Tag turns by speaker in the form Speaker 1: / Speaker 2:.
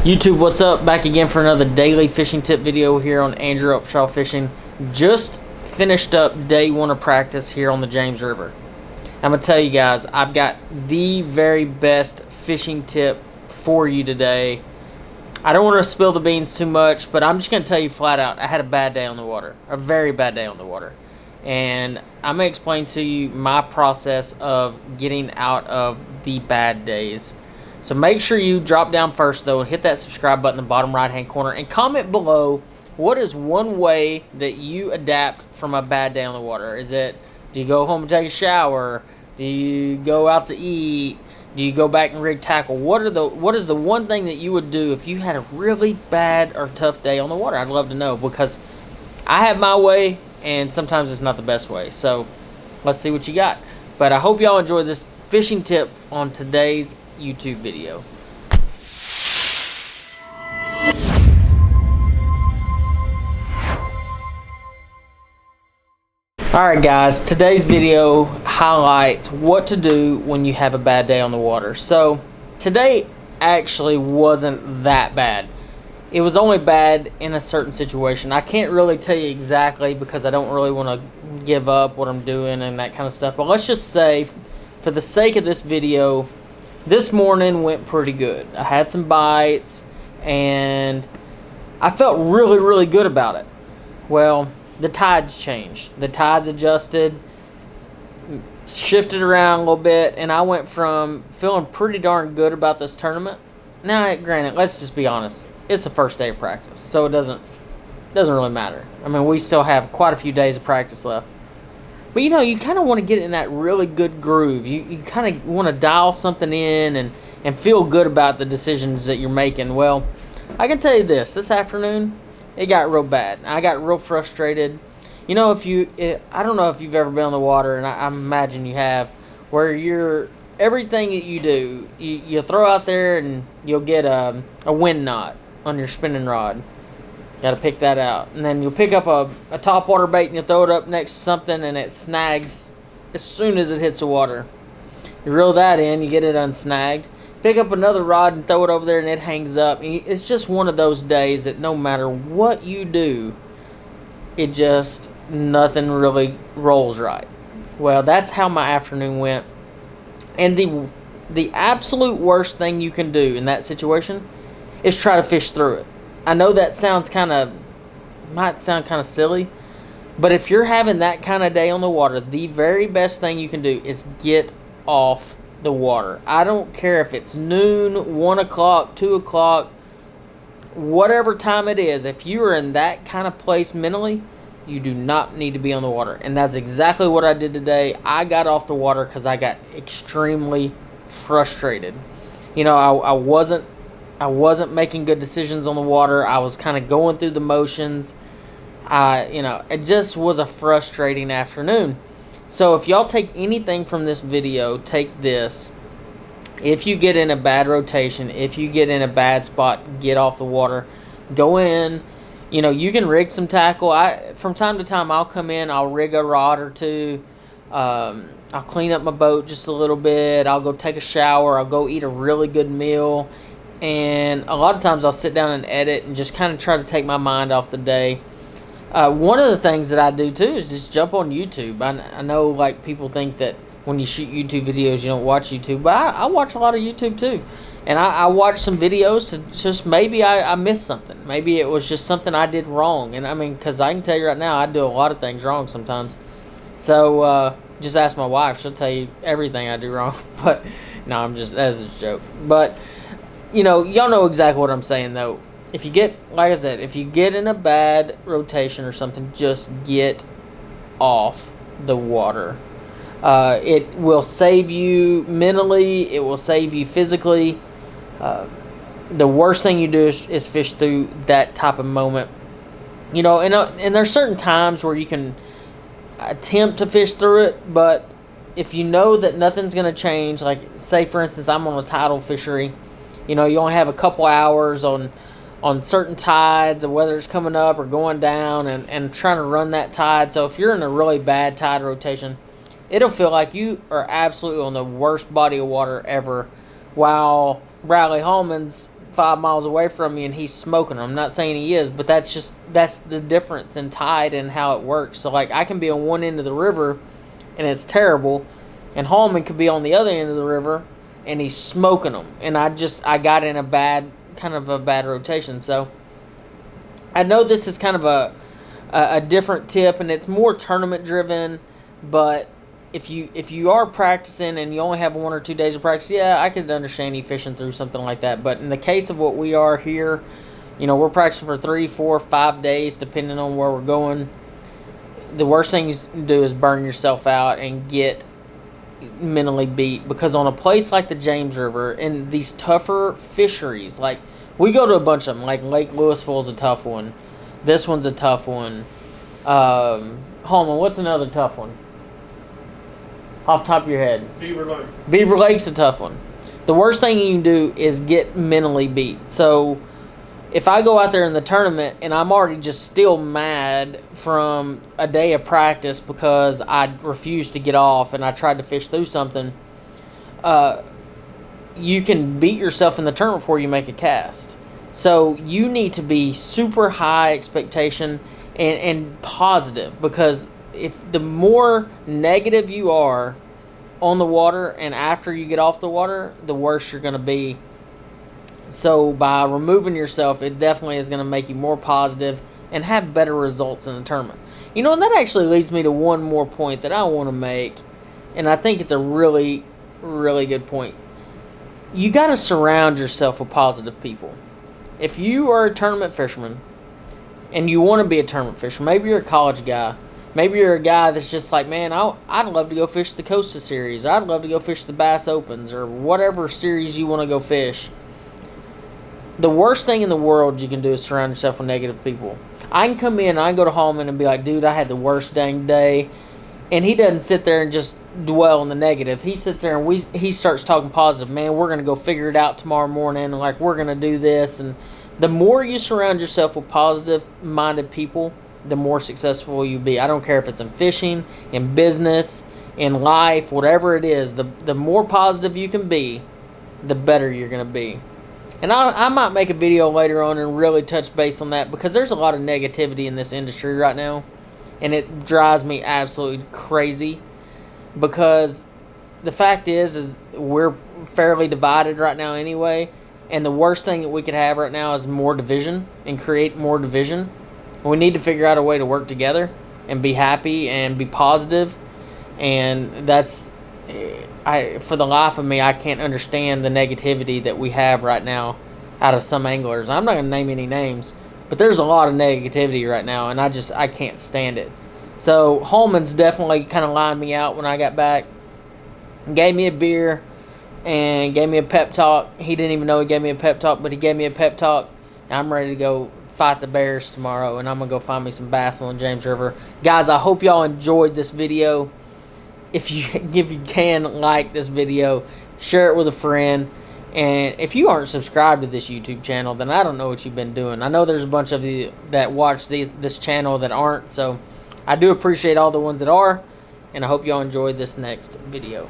Speaker 1: YouTube, what's up? Back again for another daily fishing tip video here on Andrew Upshaw Fishing. Just finished up day one of practice here on the James River. I'm going to tell you guys, I've got the very best fishing tip for you today. I don't want to spill the beans too much, but I'm just going to tell you flat out, I had a bad day on the water. A very bad day on the water. And I'm going to explain to you my process of getting out of the bad days. So make sure you drop down first, though, and hit that subscribe button in the bottom right-hand corner. And comment below, what is one way that you adapt from a bad day on the water? Is it, do you go home and take a shower? Do you go out to eat? Do you go back and rig tackle? What is the one thing that you would do if you had a really bad or tough day on the water? I'd love to know, because I have my way, and sometimes it's not the best way. So let's see what you got. But I hope y'all enjoy this fishing tip on today's YouTube video. Alright guys, today's video highlights what to do when you have a bad day on the water. So today actually wasn't that bad. It was only bad in a certain situation. I can't really tell you exactly because I don't really want to give up what I'm doing and that kind of stuff. But let's just say, for the sake of this video, this morning went pretty good. I had some bites and I felt really, really good about it. Well, the tides changed. The tides adjusted, shifted around a little bit, and I went from feeling pretty darn good about this tournament. Now, granted, let's just be honest. It's the first day of practice, so it doesn't really matter. I mean, we still have quite a few days of practice left. But, you know, you kind of want to get in that really good groove. You kind of want to dial something in and feel good about the decisions that you're making. Well, I can tell you this afternoon, it got real bad. I got real frustrated. You know, I don't know if you've ever been on the water, and I imagine you have, where everything that you do, you throw out there and you'll get a wind knot on your spinning rod. Got to pick that out. And then you'll pick up a topwater bait and you throw it up next to something and it snags as soon as it hits the water. You reel that in, you get it unsnagged. Pick up another rod and throw it over there and it hangs up. It's just one of those days that no matter what you do, nothing really rolls right. Well, that's how my afternoon went. And the absolute worst thing you can do in that situation is try to fish through it. I know that might sound kind of silly, but if you're having that kind of day on the water, the very best thing you can do is get off the water. I don't care if it's noon, 1 o'clock, 2 o'clock, whatever time it is. If you are in that kind of place mentally, you do not need to be on the water. And that's exactly what I did today. I got off the water because I got extremely frustrated. You know, I wasn't making good decisions on the water. I was kind of going through the motions. It just was a frustrating afternoon. So if y'all take anything from this video, take this. If you get in a bad rotation, if you get in a bad spot, get off the water. Go in. You know, you can rig some tackle. From time to time, I'll come in. I'll rig a rod or two. I'll clean up my boat just a little bit. I'll go take a shower. I'll go eat a really good meal. And a lot of times I'll sit down and edit and just kind of try to take my mind off the day. One of the things that I do too is just jump on YouTube. I know, like, people think that when you shoot YouTube videos you don't watch YouTube, but I watch a lot of YouTube too. And I watch some videos to just, maybe I missed something. Maybe it was just something I did wrong. And I mean, because I can tell you right now, I do a lot of things wrong sometimes. So just ask my wife. She'll tell you everything I do wrong. But no, that's a joke. But you know, y'all know exactly what I'm saying, though. If you get, like I said, if you get in a bad rotation or something, just get off the water. It will save you mentally. It will save you physically. The worst thing you do is fish through that type of moment. You know, and there's certain times where you can attempt to fish through it, but if you know that nothing's going to change, like, say, for instance, I'm on a tidal fishery. You know, you only have a couple hours on certain tides, of whether it's coming up or going down, and trying to run that tide. So if you're in a really bad tide rotation, it'll feel like you are absolutely on the worst body of water ever, while Bradley Holman's 5 miles away from me and he's smoking them. I'm not saying he is, but that's the difference in tide and how it works. So, like, I can be on one end of the river and it's terrible, and Hallman could be on the other end of the river and he's smoking them. And I got in a bad rotation. So, I know this is kind of a different tip, and it's more tournament driven, but if you are practicing and you only have 1 or 2 days of practice, yeah, I could understand you fishing through something like that. But in the case of what we are here, we're practicing for 3, 4, 5 days, depending on where we're going. The worst thing you can do is burn yourself out and get mentally beat, because on a place like the James River and these tougher fisheries, like we go to a bunch of them, like Lake Louisville is a tough one. This one's a tough one. Holman, what's another tough one? Off the top of your head.
Speaker 2: Beaver Lake.
Speaker 1: Beaver Lake's a tough one. The worst thing you can do is get mentally beat. So if I go out there in the tournament and I'm already just still mad from a day of practice because I refused to get off and I tried to fish through something, you can beat yourself in the tournament before you make a cast. So you need to be super high expectation and positive, because if the more negative you are on the water and after you get off the water, the worse you're going to be. So by removing yourself, it definitely is going to make you more positive and have better results in the tournament. And that actually leads me to one more point that I want to make, and I think it's a really, really good point. You got to surround yourself with positive people. If you are a tournament fisherman and you want to be a tournament fisherman, maybe you're a college guy, maybe you're a guy that's just like, man, I'd love to go fish the Costa Series. I'd love to go fish the Bass Opens or whatever series you want to go fish. The worst thing in the world you can do is surround yourself with negative people. I can come in, I can go to Hallman and be like, dude, I had the worst dang day. And he doesn't sit there and just dwell on the negative. He sits there and he starts talking positive. Man, we're going to go figure it out tomorrow morning. And like, we're going to do this. And the more you surround yourself with positive-minded people, the more successful you'll be. I don't care if it's in fishing, in business, in life, whatever it is. The more positive you can be, the better you're going to be. And I might make a video later on and really touch base on that, because there's a lot of negativity in this industry right now. And it drives me absolutely crazy, because the fact is we're fairly divided right now anyway. And the worst thing that we could have right now is more division and create more division. We need to figure out a way to work together and be happy and be positive. And that's, for the life of me, I can't understand the negativity that we have right now out of some anglers. I'm not going to name any names, but there's a lot of negativity right now, and I can't stand it. So Holman's definitely kind of lined me out when I got back, gave me a beer, and gave me a pep talk. He didn't even know he gave me a pep talk, but he gave me a pep talk. And I'm ready to go fight the bears tomorrow, and I'm going to go find me some bass on the James River. Guys, I hope y'all enjoyed this video. If you can, like this video, share it with a friend. And if you aren't subscribed to this YouTube channel, then I don't know what you've been doing. I know there's a bunch of you that watch this channel that aren't, so I do appreciate all the ones that are, and I hope y'all enjoyed this next video.